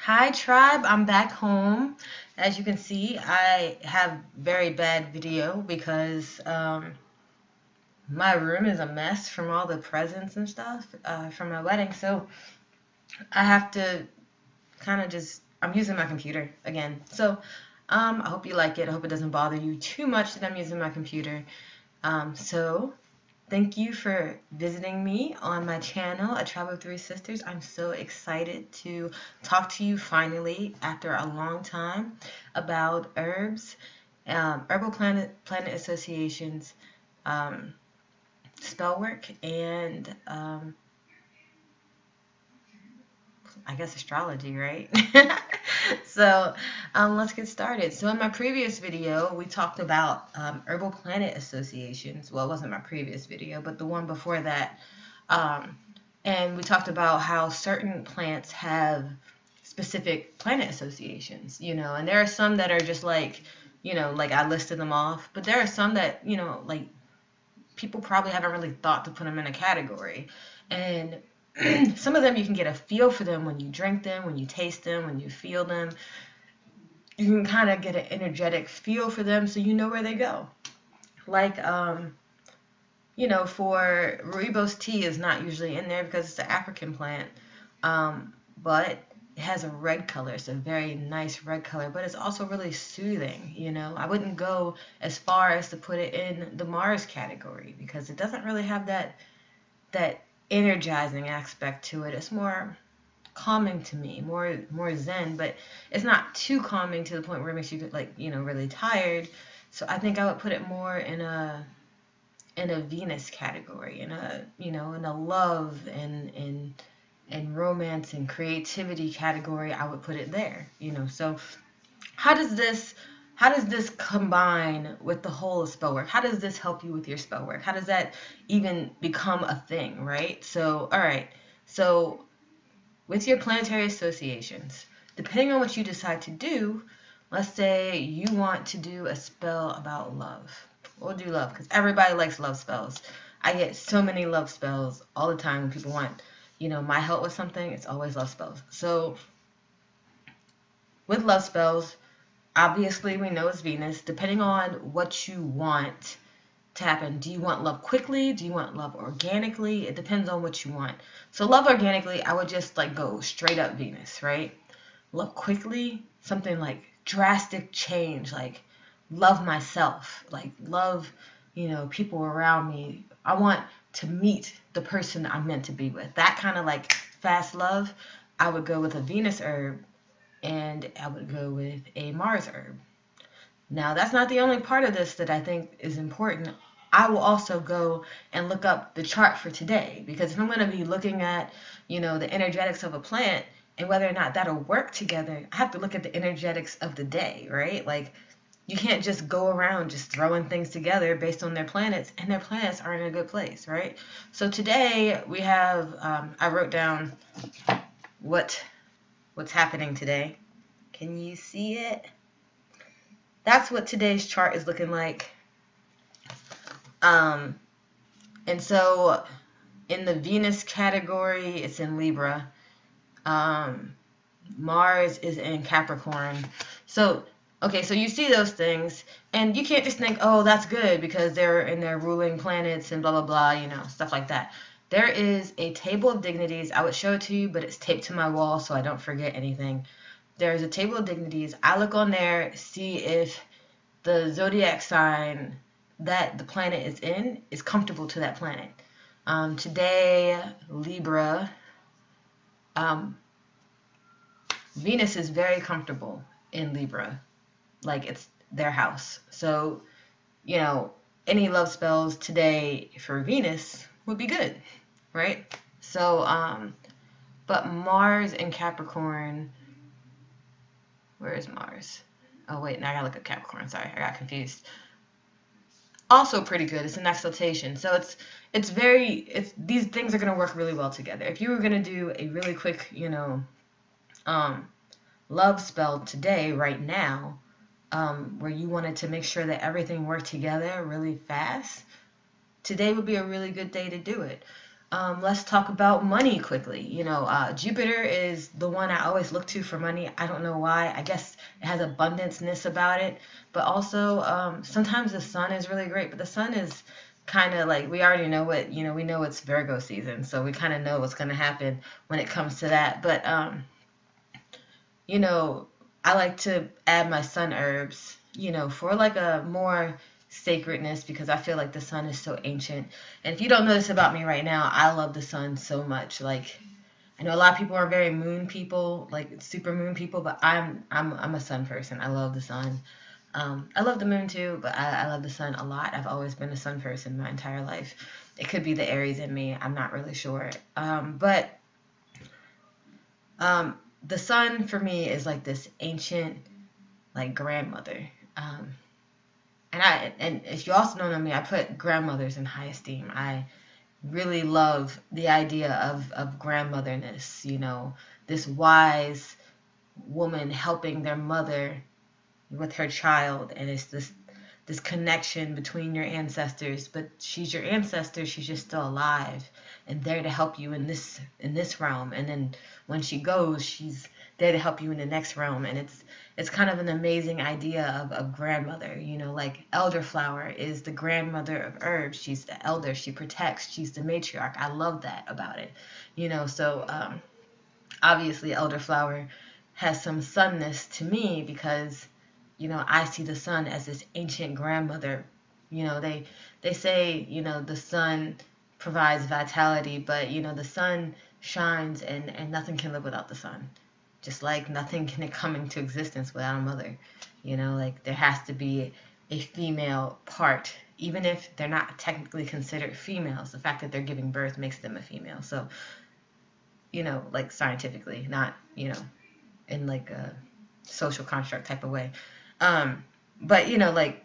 Hi tribe, I'm back home. As you can see, I have very bad video because my room is a mess from all the presents and stuff from my wedding. So I have to kind of I'm using my computer again. So I hope you like it. I hope it doesn't bother you too much that I'm using my computer. So thank you for visiting me on my channel, A Tribe of Three Sisters. I'm so excited to talk to you finally after a long time about herbs, herbal planet associations, um, spell work, and I guess astrology, right? So let's get started. So in my previous video, we talked about herbal planet associations. Well, it wasn't my previous video, but the one before that. Um, and we talked about how certain plants have specific planet associations, and there are some that are just like, like I listed them off, but there are some that, like people probably haven't really thought to put them in a category. And some of them you can get a feel for them when you drink them, when you taste them, when you feel them. You can kind of get an energetic feel for them so you know where they go. Like, for rooibos tea is not usually in there because it's an African plant, but it has a red color. It's a very nice red color, but it's also really soothing. I wouldn't go as far as to put it in the Mars category because it doesn't really have that energizing aspect to it. It's more calming to me, more zen, but it's not too calming to the point where it makes you really tired. So I think I would put it more in a Venus category, in a love and romance and creativity category. I would put it there. So how does this combine with the whole of spell work? How does this help you with your spell work? How does that even become a thing, right? So, all right. So, with your planetary associations, depending on what you decide to do, let's say you want to do a spell about love. We'll do love because everybody likes love spells. I get so many love spells all the time when people want, my help with something. It's always love spells. So, with love spells, obviously, we know it's Venus. Depending on what you want to happen, do you want love quickly? Do you want love organically? It depends on what you want. So love organically, I would just go straight up Venus, right? Love quickly, something like drastic change, like love myself, like love, people around me. I want to meet the person I'm meant to be with. That kind of fast love, I would go with a Venus herb. And I would go with a Mars herb. Now, that's not the only part of this that I think is important. I will also go and look up the chart for today, because if I'm going to be looking at, the energetics of a plant and whether or not that'll work together, I have to look at the energetics of the day, right? Like, you can't just go around just throwing things together based on their planets, and their planets are in a good place, right? So today we have, I wrote down what's happening today. Can you see it? That's what today's chart is looking like. And so in the Venus category, it's in Libra. Mars is in Capricorn. So, okay, so you see those things, and you can't just think, oh, that's good because they're in their ruling planets and blah, blah, blah, stuff like that. There is a table of dignities. I would show it to you, but it's taped to my wall so I don't forget anything. There's a table of dignities. I look on there, see if the zodiac sign that the planet is in is comfortable to that planet. Today, Libra, Venus is very comfortable in Libra. Like, it's their house. So, any love spells today for Venus would be good, right? So, but Mars in Capricorn, where is Mars? Oh, wait, now I gotta look at Capricorn. Sorry, I got confused. Also pretty good. It's an exaltation. So it's these things are gonna work really well together. If you were gonna do a really quick, love spell today, right now, where you wanted to make sure that everything worked together really fast, today would be a really good day to do it. Let's talk about money quickly. Jupiter is the one I always look to for money. I don't know why. I guess it has abundanceness about it. But also, sometimes the sun is really great, but the sun is kind of like we already know we know it's Virgo season, so we kind of know what's going to happen when it comes to that. But, you know, I like to add my sun herbs, for like a more sacredness because I feel like the sun is so ancient. And if you don't know this about me right now, I love the sun so much. Like I know a lot of people are very moon people, like super moon people, but I'm a sun person. I love the sun. I love the moon too, but I love the sun a lot. I've always been a sun person my entire life. It could be the Aries in me. I'm not really sure. But um, the sun for me is like this ancient, like grandmother. And if you also don't know me, I put grandmothers in high esteem. I really love the idea of grandmotherness. This wise woman helping their mother with her child, and it's this connection between your ancestors, but she's your ancestor, she's just still alive and there to help you in this realm, and then when she goes, she's there to help you in the next realm. And it's kind of an amazing idea of grandmother. Like elderflower is the grandmother of herbs. She's the elder, she protects, she's the matriarch. I love that about it. So obviously elderflower has some sunness to me because I see the sun as this ancient grandmother. They say, the sun provides vitality, but the sun shines, and nothing can live without the sun. Just like nothing can come into existence without a mother. Like there has to be a female part, even if they're not technically considered females. The fact that they're giving birth makes them a female. So, like scientifically, not, in like a social construct type of way. But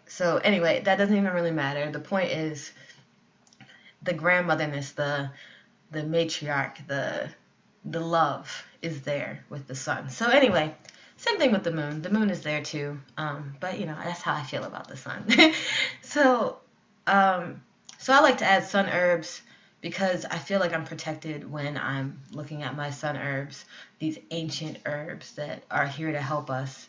so anyway, that doesn't even really matter. The point is the grandmotherness, the matriarch, the love is there with the sun. So anyway, same thing with the moon. The moon is there too. But that's how I feel about the sun. So so I like to add sun herbs because I feel like I'm protected when I'm looking at my sun herbs, these ancient herbs that are here to help us.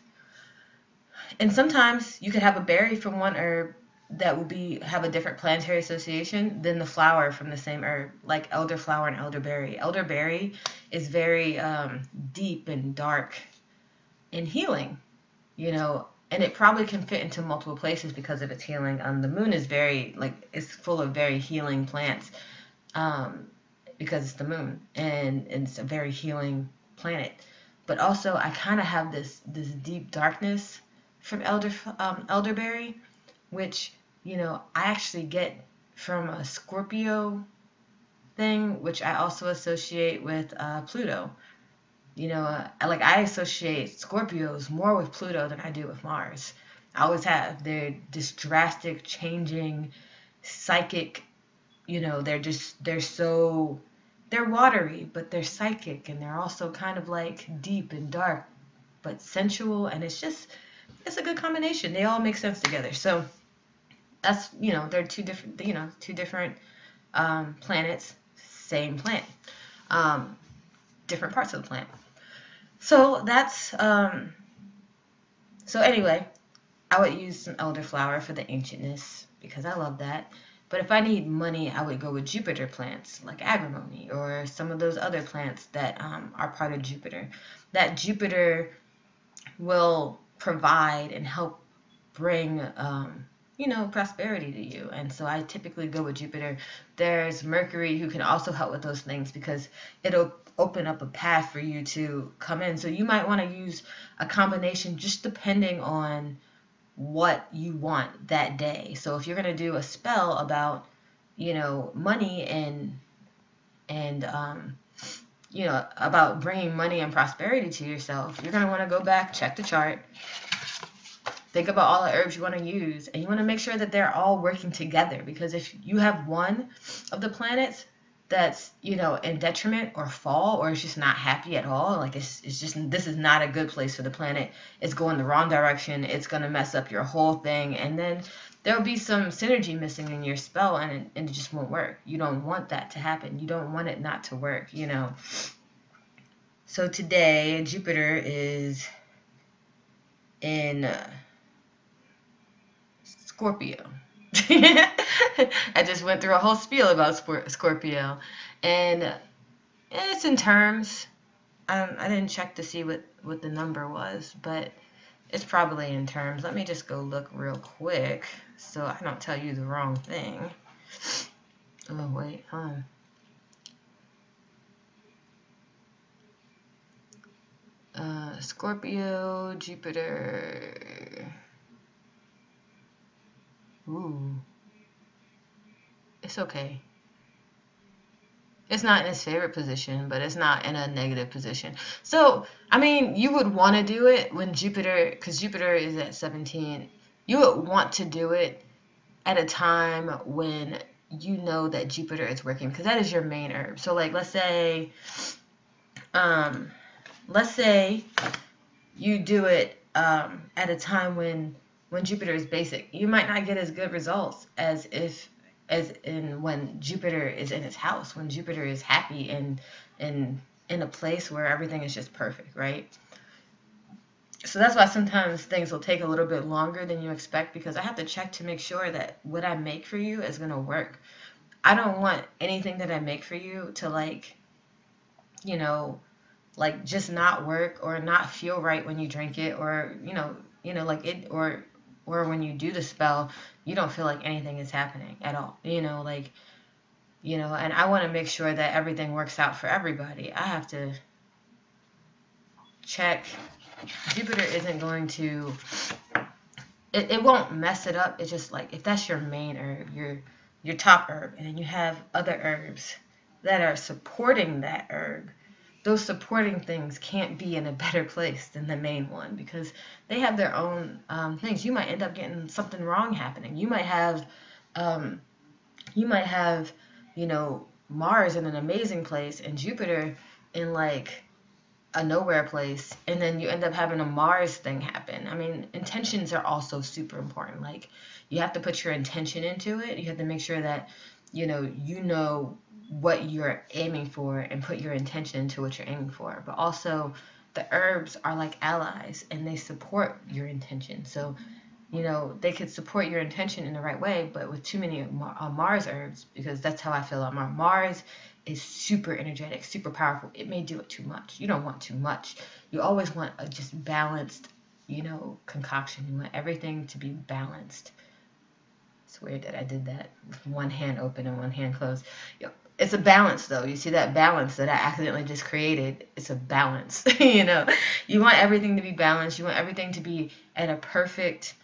And sometimes you could have a berry from one herb that will have a different planetary association than the flower from the same herb, like elderflower and elderberry. Elderberry is very deep and dark and healing, and it probably can fit into multiple places because of its healing. The moon is it's full of very healing plants because it's the moon, and it's a very healing planet. But also, I kind of have this deep darkness from elderberry, which I actually get from a Scorpio thing, which I also associate with Pluto. I associate Scorpios more with Pluto than I do with Mars. I always have. They're this drastic, changing, psychic. They're watery, but they're psychic, and they're also kind of like deep and dark, but sensual, and it's a good combination. They all make sense together. So that's, they're two different planets, same plant, different parts of the plant. So so anyway, I would use some elderflower for the ancientness because I love that. But if I need money, I would go with Jupiter plants like agrimony or some of those other plants that are part of Jupiter. That Jupiter will provide and help bring prosperity to you. And so I typically go with Jupiter. There's Mercury who can also help with those things because it'll open up a path for you to come in. So you might want to use a combination just depending on what you want that day. So if you're going to do a spell about money and about bringing money and prosperity to yourself, you're going to want to go back, check the chart, think about all the herbs you want to use, and you want to make sure that they're all working together. Because if you have one of the planets that's in detriment or fall, or it's just not happy at all, like it's just, this is not a good place for the planet, it's going the wrong direction, it's going to mess up your whole thing, and then there'll be some synergy missing in your spell, and it just won't work. You don't want that to happen. You don't want it not to work, you know. So today, Jupiter is in Scorpio. I just went through a whole spiel about Scorpio, and it's in terms. I didn't check to see what the number was, but it's probably in terms. Let me just go look real quick so I don't tell you the wrong thing. Oh, wait, Scorpio, Jupiter. Ooh, it's okay. It's not in his favorite position, but it's not in a negative position. So, I mean, you would want to do it when Jupiter, because Jupiter is at 17, you would want to do it at a time when you know that Jupiter is working, because that is your main herb. So, like, um, let's say you do it at a time when Jupiter is basic. You might not get as good results as in when Jupiter is in his house, when Jupiter is happy and in a place where everything is just perfect, right? So that's why sometimes things will take a little bit longer than you expect, because I have to check to make sure that what I make for you is going to work. I don't want anything that I make for you to, like, you know, like, just not work or not feel right when you drink it, or like it, or when you do the spell, you don't feel like anything is happening at all, like, and I want to make sure that everything works out for everybody. I have to check. Jupiter isn't going to, it won't mess it up. It's just like, if that's your main herb, your top herb, and then you have other herbs that are supporting that herb, those supporting things can't be in a better place than the main one, because they have their own things. You might end up getting something wrong happening. You might have, Mars in an amazing place and Jupiter in, like, a nowhere place, and then you end up having a Mars thing happen. I mean, intentions are also super important. Like, you have to put your intention into it. You have to make sure that, you know what you're aiming for, and put your intention into what you're aiming for. But also, the herbs are like allies, and they support your intention. So, they could support your intention in the right way, but with too many Mars herbs, because that's how I feel about Mars. Mars is super energetic, super powerful. It may do it too much. You don't want too much. You always want a just balanced, concoction. You want everything to be balanced. It's weird that I did that with one hand open and one hand closed. It's a balance, though. You see that balance that I accidentally just created? It's a balance. You want everything to be balanced. You want everything to be at a perfect,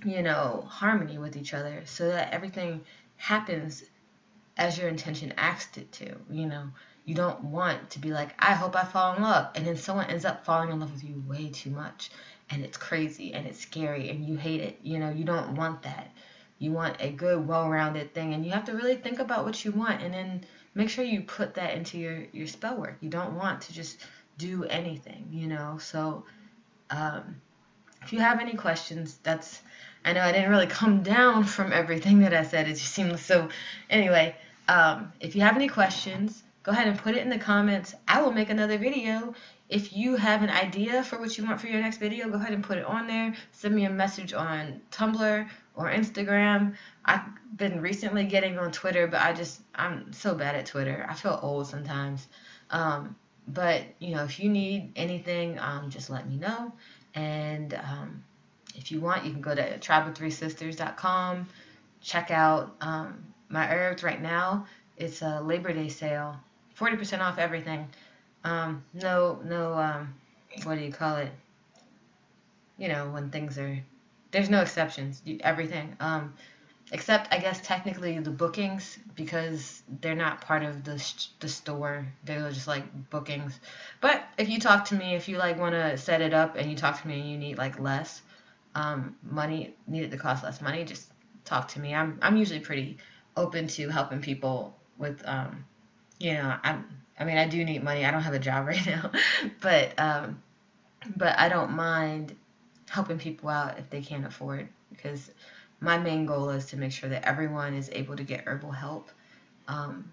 harmony with each other, so that everything happens as your intention asked it to. You don't want to be like, I hope I fall in love, and then someone ends up falling in love with you way too much, and it's crazy and it's scary and you hate it. You don't want that. You want a good, well-rounded thing, and you have to really think about what you want, and then make sure you put that into your spell work. You don't want to just do anything. So if you have any questions, I know I didn't really come down from everything that I said. It just seemed so. Anyway, if you have any questions, go ahead and put it in the comments. I will make another video. If you have an idea for what you want for your next video, go ahead and put it on there. Send me a message on Tumblr or Instagram. I've been recently getting on Twitter, but I'm so bad at Twitter. I feel old sometimes. But, if you need anything, just let me know. And if you want, you can go to tribe3sisters.com. Check out my herbs right now. It's a Labor Day sale, 40% off everything. No, what do you call it? When things are, there's no exceptions. Everything. Except, I guess, technically the bookings, because they're not part of the store. They're just like bookings. But if you talk to me, if you want to set it up and you talk to me and you need less money, need it to cost less money, just talk to me. I'm usually pretty open to helping people with I do need money. I don't have a job right now, but I don't mind helping people out if they can't afford, because my main goal is to make sure that everyone is able to get herbal help. Um,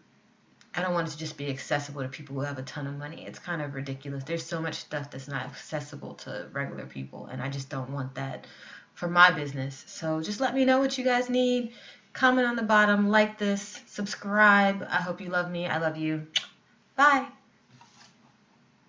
I don't want it to just be accessible to people who have a ton of money. It's kind of ridiculous. There's so much stuff that's not accessible to regular people, and I just don't want that for my business. So just let me know what you guys need. Comment on the bottom, like this, subscribe. I hope you love me. I love you. Bye.